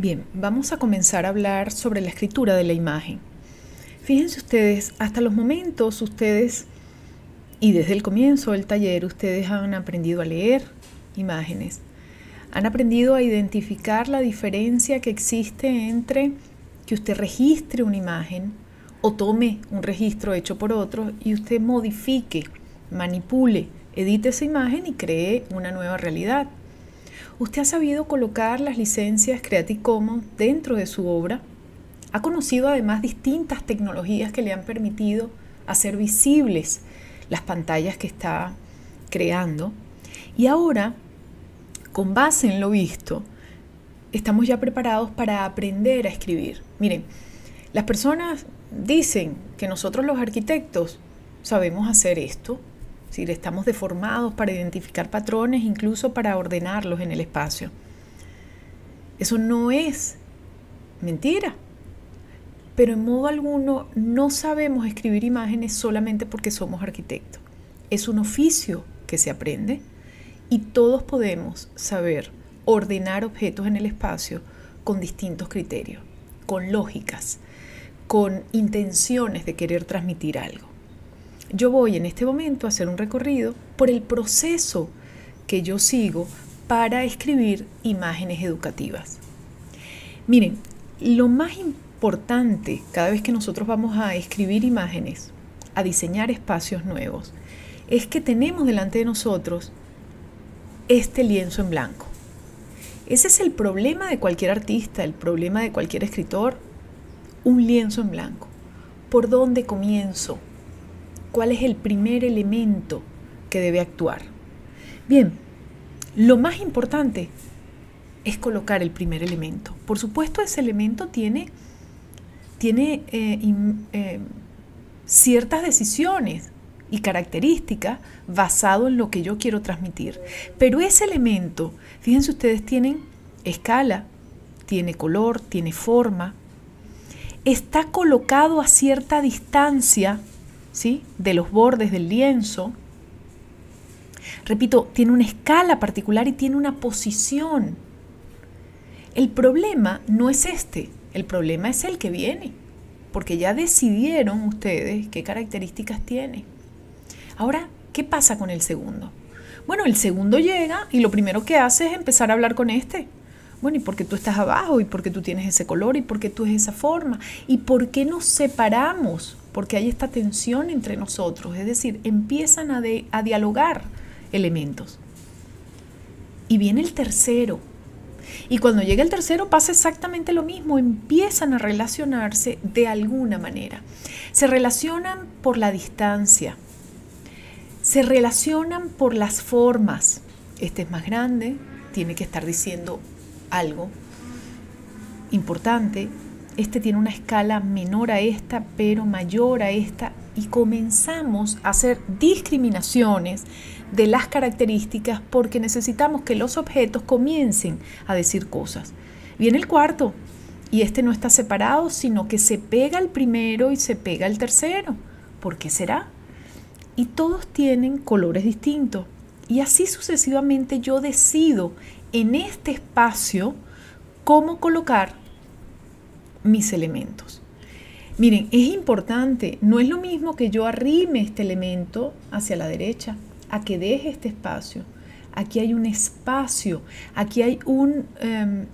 Bien, vamos a comenzar a hablar sobre la escritura de la imagen. Fíjense ustedes, hasta los momentos ustedes, y desde el comienzo del taller, ustedes han aprendido a leer imágenes. Han aprendido a identificar la diferencia que existe entre que usted registre una imagen o tome un registro hecho por otro y usted modifique, manipule, edite esa imagen y cree una nueva realidad. Usted ha sabido colocar las licencias Creative Commons dentro de su obra. Ha conocido además distintas tecnologías que le han permitido hacer visibles las pantallas que está creando. Y ahora, con base en lo visto, estamos ya preparados para aprender a escribir. Miren, las personas dicen que nosotros los arquitectos sabemos hacer esto. Es decir, estamos deformados para identificar patrones, incluso para ordenarlos en el espacio. Eso no es mentira. Pero en modo alguno no sabemos escribir imágenes solamente porque somos arquitectos. Es un oficio que se aprende y todos podemos saber ordenar objetos en el espacio con distintos criterios, con lógicas, con intenciones de querer transmitir algo. Yo voy en este momento a hacer un recorrido por el proceso que yo sigo para escribir imágenes educativas. Miren, lo más importante cada vez que nosotros vamos a escribir imágenes, a diseñar espacios nuevos, es que tenemos delante de nosotros este lienzo en blanco. Ese es el problema de cualquier artista, el problema de cualquier escritor, un lienzo en blanco. ¿Por dónde comienzo? ¿Cuál es el primer elemento que debe actuar? Bien, lo más importante es colocar el primer elemento. Por supuesto, ese elemento tiene ciertas decisiones y características basado en lo que yo quiero transmitir. Pero ese elemento, fíjense ustedes, tiene escala, tiene color, tiene forma, está colocado a cierta distancia, ¿sí?, de los bordes del lienzo. Repito, tiene una escala particular y tiene una posición. El problema no es este, el problema es el que viene, porque ya decidieron ustedes qué características tiene. Ahora, ¿qué pasa con el segundo? Bueno, el segundo llega y lo primero que hace es empezar a hablar con este. Bueno, ¿y por qué tú estás abajo? ¿Y por qué tú tienes ese color? ¿Y por qué tú es esa forma? ¿Y por qué nos separamos? Porque hay esta tensión entre nosotros, es decir, empiezan a dialogar elementos. Y viene el tercero. Y cuando llega el tercero pasa exactamente lo mismo, empiezan a relacionarse de alguna manera. Se relacionan por la distancia, se relacionan por las formas. Este es más grande, tiene que estar diciendo algo importante. Este tiene una escala menor a esta, pero mayor a esta, y comenzamos a hacer discriminaciones de las características porque necesitamos que los objetos comiencen a decir cosas. Viene el cuarto, y este no está separado, sino que se pega el primero y se pega el tercero. ¿Por qué será? Y todos tienen colores distintos. Y así sucesivamente yo decido en este espacio cómo colocar mis elementos. Miren, es importante, no es lo mismo que yo arrime este elemento hacia la derecha, a que deje este espacio. Aquí hay un espacio, aquí hay un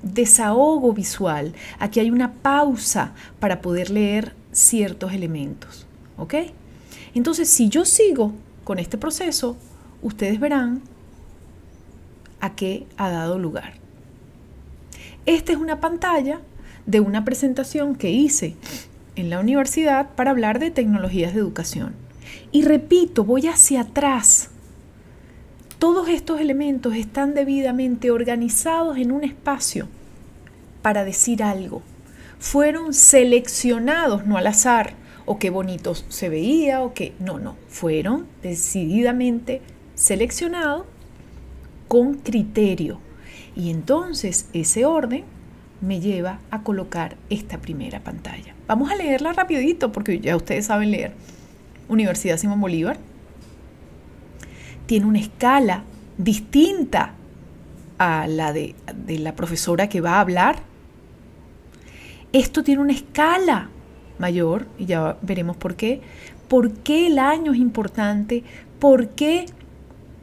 desahogo visual, aquí hay una pausa para poder leer ciertos elementos, ¿ok? Entonces, si yo sigo con este proceso, ustedes verán a qué ha dado lugar. Esta es una pantalla de una presentación que hice en la universidad para hablar de tecnologías de educación. Y repito, voy hacia atrás. Todos estos elementos están debidamente organizados en un espacio para decir algo. Fueron seleccionados, no al azar, o qué bonitos se veía, o qué... No, fueron decididamente seleccionados con criterio. Y entonces ese orden me lleva a colocar esta primera pantalla. Vamos a leerla rapidito porque ya ustedes saben leer. Universidad Simón Bolívar. Tiene una escala distinta a la de la profesora que va a hablar. Esto tiene una escala mayor, y ya veremos por qué. ¿Por qué el año es importante? ¿Por qué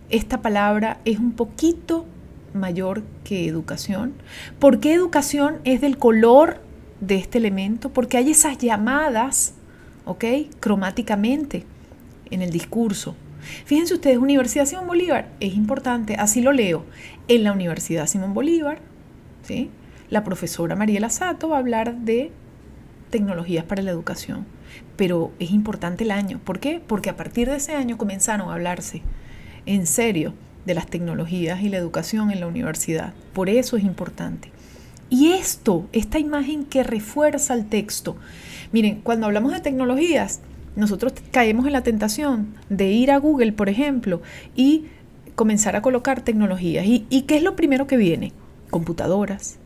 esta palabra es un poquito mayor que educación? ¿Por qué educación es del color de este elemento? Porque hay esas llamadas, ¿ok?, cromáticamente en el discurso. Fíjense ustedes, Universidad Simón Bolívar es importante, así lo leo. En la Universidad Simón Bolívar, ¿sí?, la profesora Mariela Sato va a hablar de tecnologías para la educación, pero es importante el año. ¿Por qué? Porque a partir de ese año comenzaron a hablarse en serio de las tecnologías y la educación en la universidad. Por eso es importante. Y esta imagen que refuerza el texto. Miren, cuando hablamos de tecnologías, nosotros caemos en la tentación de ir a Google, por ejemplo, y comenzar a colocar tecnologías. ¿Y qué es lo primero que viene? Computadoras,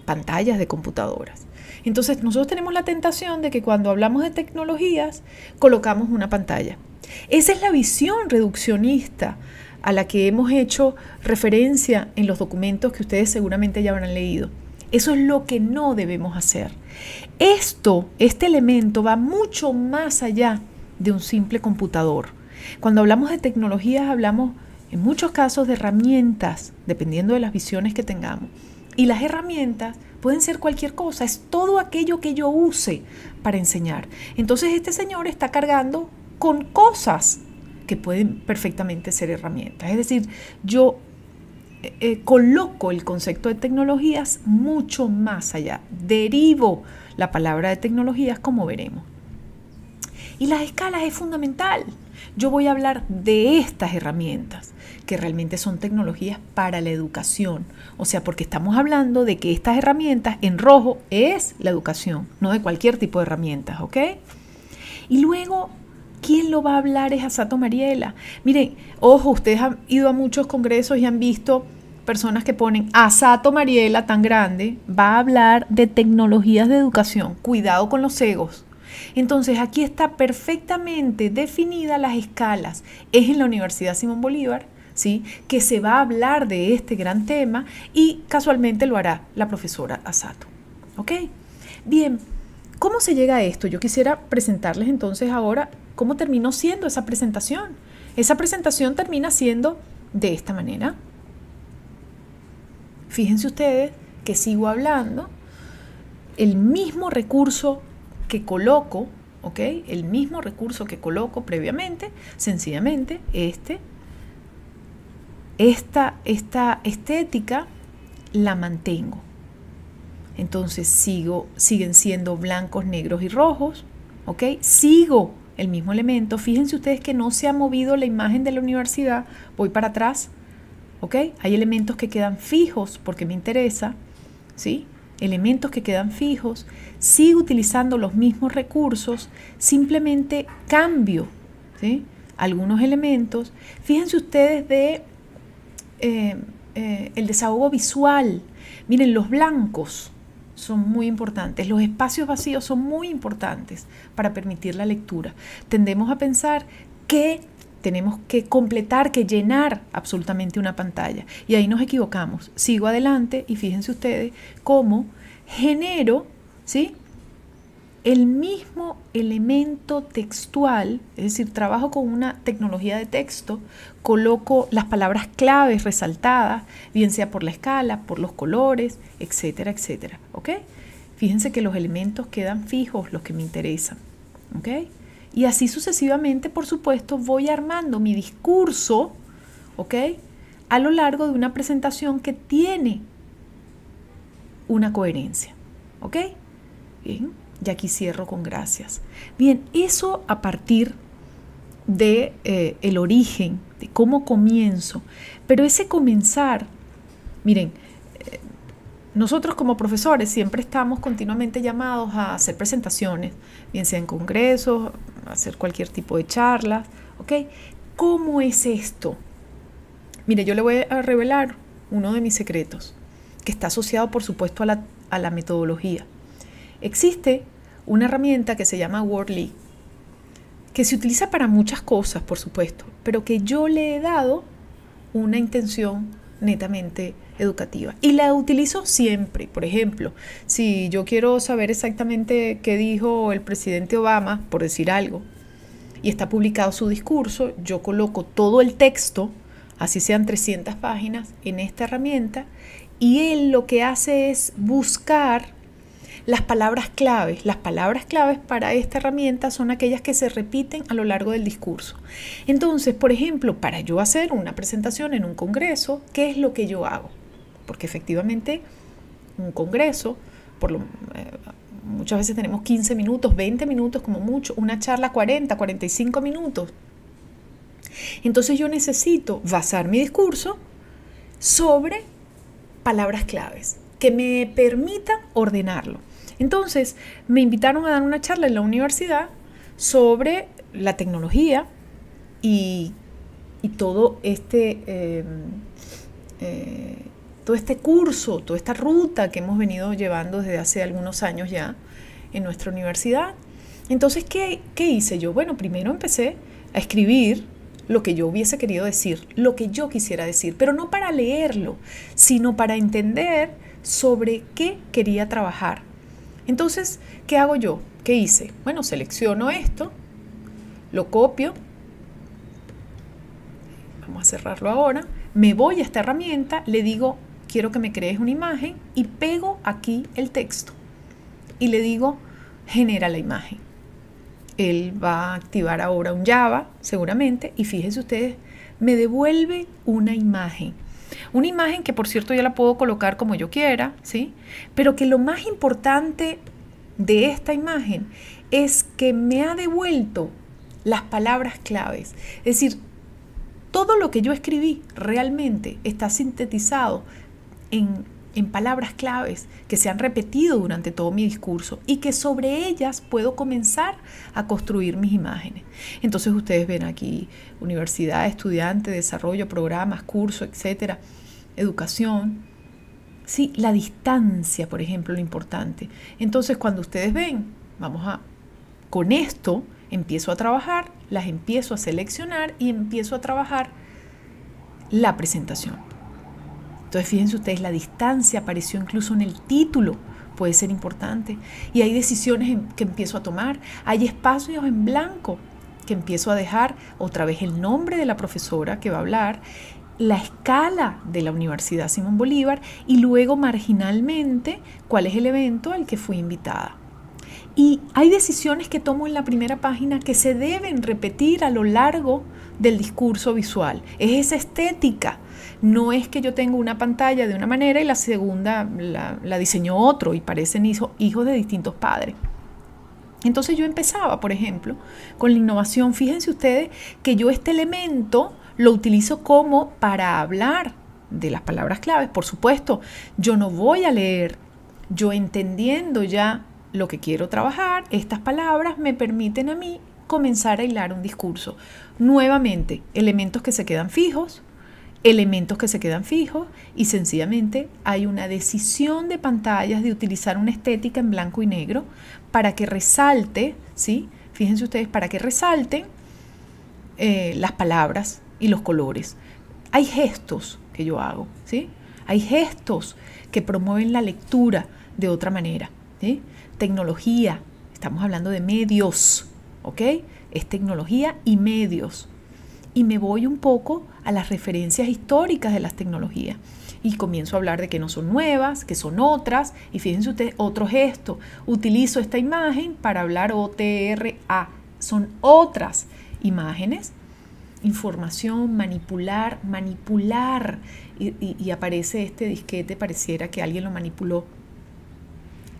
pantallas de computadoras. Entonces nosotros tenemos la tentación de que cuando hablamos de tecnologías colocamos una pantalla. Esa es la visión reduccionista a la que hemos hecho referencia en los documentos que ustedes seguramente ya habrán leído. Eso es lo que no debemos hacer. Este elemento va mucho más allá de un simple computador. Cuando hablamos de tecnologías hablamos en muchos casos de herramientas, dependiendo de las visiones que tengamos. Y las herramientas pueden ser cualquier cosa, es todo aquello que yo use para enseñar. Entonces este señor está cargando con cosas que pueden perfectamente ser herramientas. Es decir, yo coloco el concepto de tecnologías mucho más allá. Derivo la palabra de tecnologías, como veremos. Y las escalas es fundamental. Yo voy a hablar de estas herramientas que realmente son tecnologías para la educación. O sea, porque estamos hablando de que estas herramientas en rojo es la educación, no de cualquier tipo de herramientas, ¿ok? Y luego, ¿quién lo va a hablar? Es Asato Mariela. Miren, ojo, ustedes han ido a muchos congresos y han visto personas que ponen Asato Mariela tan grande, va a hablar de tecnologías de educación. Cuidado con los egos. Entonces aquí está perfectamente definida las escalas. Es en la Universidad Simón Bolívar, ¿sí?, que se va a hablar de este gran tema y casualmente lo hará la profesora Asato. ¿Ok? Bien, ¿cómo se llega a esto? Yo quisiera presentarles entonces ahora cómo terminó siendo esa presentación. Esa presentación termina siendo de esta manera. Fíjense ustedes que sigo hablando, el mismo recurso que coloco, ¿ok? El mismo recurso que coloco previamente, sencillamente esta estética la mantengo. Entonces siguen siendo blancos, negros y rojos, ¿ok? Sigo el mismo elemento. Fíjense ustedes que no se ha movido la imagen de la universidad. Voy para atrás, ¿ok? Hay elementos que quedan fijos porque me interesa, ¿sí? Elementos que quedan fijos, sigo utilizando los mismos recursos, simplemente cambio, ¿sí?, algunos elementos. Fíjense ustedes de el desahogo visual. Miren, los blancos son muy importantes, los espacios vacíos son muy importantes para permitir la lectura. Tendemos a pensar que tenemos que completar, que llenar absolutamente una pantalla. Y ahí nos equivocamos. Sigo adelante y fíjense ustedes cómo genero, ¿sí?, el mismo elemento textual, es decir, trabajo con una tecnología de texto, coloco las palabras claves resaltadas, bien sea por la escala, por los colores, etcétera, etcétera. ¿Ok? Fíjense que los elementos quedan fijos, los que me interesan. ¿Ok? Y así sucesivamente, por supuesto, voy armando mi discurso, ¿ok?, a lo largo de una presentación que tiene una coherencia. ¿Ok? Bien, y aquí cierro con gracias. Bien, eso a partir de el origen, de cómo comienzo. Pero ese comenzar, miren, nosotros como profesores siempre estamos continuamente llamados a hacer presentaciones, bien sea en congresos, a hacer cualquier tipo de charlas, ¿ok? ¿Cómo es esto? Mire, yo le voy a revelar uno de mis secretos, que está asociado, por supuesto, a la metodología. Existe una herramienta que se llama Wordly, que se utiliza para muchas cosas, por supuesto, pero que yo le he dado una intención netamente educativa. Y la utilizo siempre. Por ejemplo, si yo quiero saber exactamente qué dijo el presidente Obama, por decir algo, y está publicado su discurso, yo coloco todo el texto, así sean 300 páginas, en esta herramienta, y él lo que hace es buscar las palabras claves. Las palabras claves para esta herramienta son aquellas que se repiten a lo largo del discurso. Entonces, por ejemplo, para yo hacer una presentación en un congreso, ¿qué es lo que yo hago? Porque efectivamente un congreso, muchas veces tenemos 15 minutos, 20 minutos como mucho, una charla 40, 45 minutos. Entonces yo necesito basar mi discurso sobre palabras claves que me permitan ordenarlo. Entonces me invitaron a dar una charla en la universidad sobre la tecnología y todo este curso, toda esta ruta que hemos venido llevando desde hace algunos años ya en nuestra universidad. Entonces, ¿qué hice yo? Bueno, primero empecé a escribir lo que yo hubiese querido decir, lo que yo quisiera decir, pero no para leerlo, sino para entender sobre qué quería trabajar. Entonces, ¿qué hago yo? ¿Qué hice? Bueno, selecciono esto, lo copio, vamos a cerrarlo ahora, me voy a esta herramienta, le digo, quiero que me crees una imagen y pego aquí el texto y le digo, genera la imagen. Él va a activar ahora un Java, seguramente, y fíjense ustedes, me devuelve una imagen. Una imagen que, por cierto, ya la puedo colocar como yo quiera, ¿sí? Pero que lo más importante de esta imagen es que me ha devuelto las palabras claves. Es decir, todo lo que yo escribí realmente está sintetizado en palabras claves que se han repetido durante todo mi discurso y que sobre ellas puedo comenzar a construir mis imágenes. Entonces ustedes ven aquí universidad, estudiante, desarrollo, programas, cursos, etcétera, educación. Sí, la distancia, por ejemplo, lo importante. Entonces cuando ustedes ven, con esto empiezo a trabajar, las empiezo a seleccionar y empiezo a trabajar la presentación. Entonces, fíjense ustedes, la distancia apareció incluso en el título, puede ser importante. Y hay decisiones que empiezo a tomar, hay espacios en blanco que empiezo a dejar, otra vez el nombre de la profesora que va a hablar, la escala de la Universidad Simón Bolívar y luego marginalmente cuál es el evento al que fui invitada. Y hay decisiones que tomo en la primera página que se deben repetir a lo largo del discurso visual. Es esa estética. No es que yo tengo una pantalla de una manera y la segunda la diseñó otro y parecen hijos de distintos padres. Entonces yo empezaba, por ejemplo, con la innovación. Fíjense ustedes que yo este elemento lo utilizo como para hablar de las palabras claves. Por supuesto, yo no voy a leer, yo entendiendo ya lo que quiero trabajar, estas palabras me permiten a mí comenzar a hilar un discurso. Nuevamente, elementos que se quedan fijos y sencillamente hay una decisión de pantallas de utilizar una estética en blanco y negro para que resalte, ¿sí? Fíjense ustedes, para que resalten las palabras y los colores. Hay gestos que yo hago, ¿sí? Hay gestos que promueven la lectura de otra manera, ¿sí? Tecnología, estamos hablando de medios, ¿ok? Es tecnología y medios. Y me voy un poco a las referencias históricas de las tecnologías. Y comienzo a hablar de que no son nuevas, que son otras. Y fíjense ustedes, otro gesto. Utilizo esta imagen para hablar OTRA. Son otras imágenes. Información, manipular. Y aparece este disquete, pareciera que alguien lo manipuló.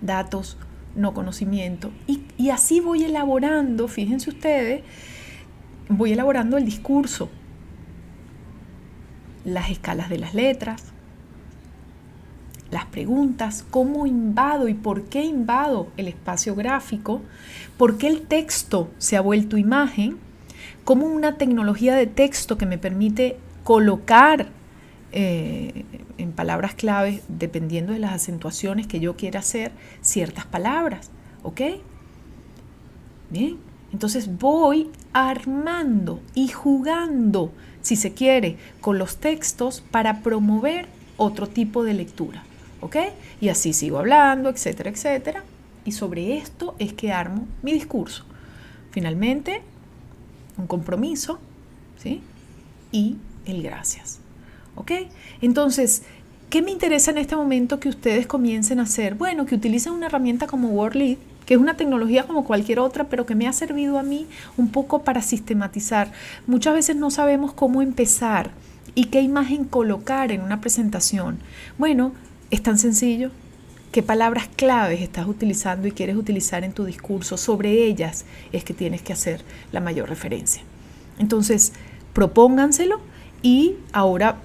Datos, no conocimiento. Y así voy elaborando, fíjense ustedes, voy elaborando el discurso, las escalas de las letras, las preguntas, cómo invado y por qué invado el espacio gráfico, por qué el texto se ha vuelto imagen, cómo una tecnología de texto que me permite colocar en palabras claves, dependiendo de las acentuaciones que yo quiera hacer, ciertas palabras, ¿ok? Bien, Entonces voy armando y jugando, si se quiere, con los textos para promover otro tipo de lectura, ¿ok? Y así sigo hablando, etcétera, etcétera. Y sobre esto es que armo mi discurso. Finalmente, un compromiso, ¿sí? Y el gracias, ¿ok? Entonces, ¿qué me interesa en este momento que ustedes comiencen a hacer? Bueno, que utilicen una herramienta como Wordly, que es una tecnología como cualquier otra, pero que me ha servido a mí un poco para sistematizar. Muchas veces no sabemos cómo empezar y qué imagen colocar en una presentación. Bueno, es tan sencillo. ¿Qué palabras claves estás utilizando y quieres utilizar en tu discurso? Sobre ellas es que tienes que hacer la mayor referencia. Entonces, propónganselo. Y ahora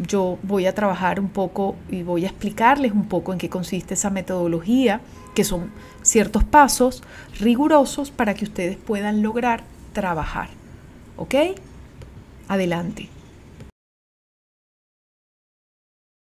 yo voy a trabajar un poco y voy a explicarles un poco en qué consiste esa metodología, que son ciertos pasos rigurosos para que ustedes puedan lograr trabajar. ¿Ok? Adelante.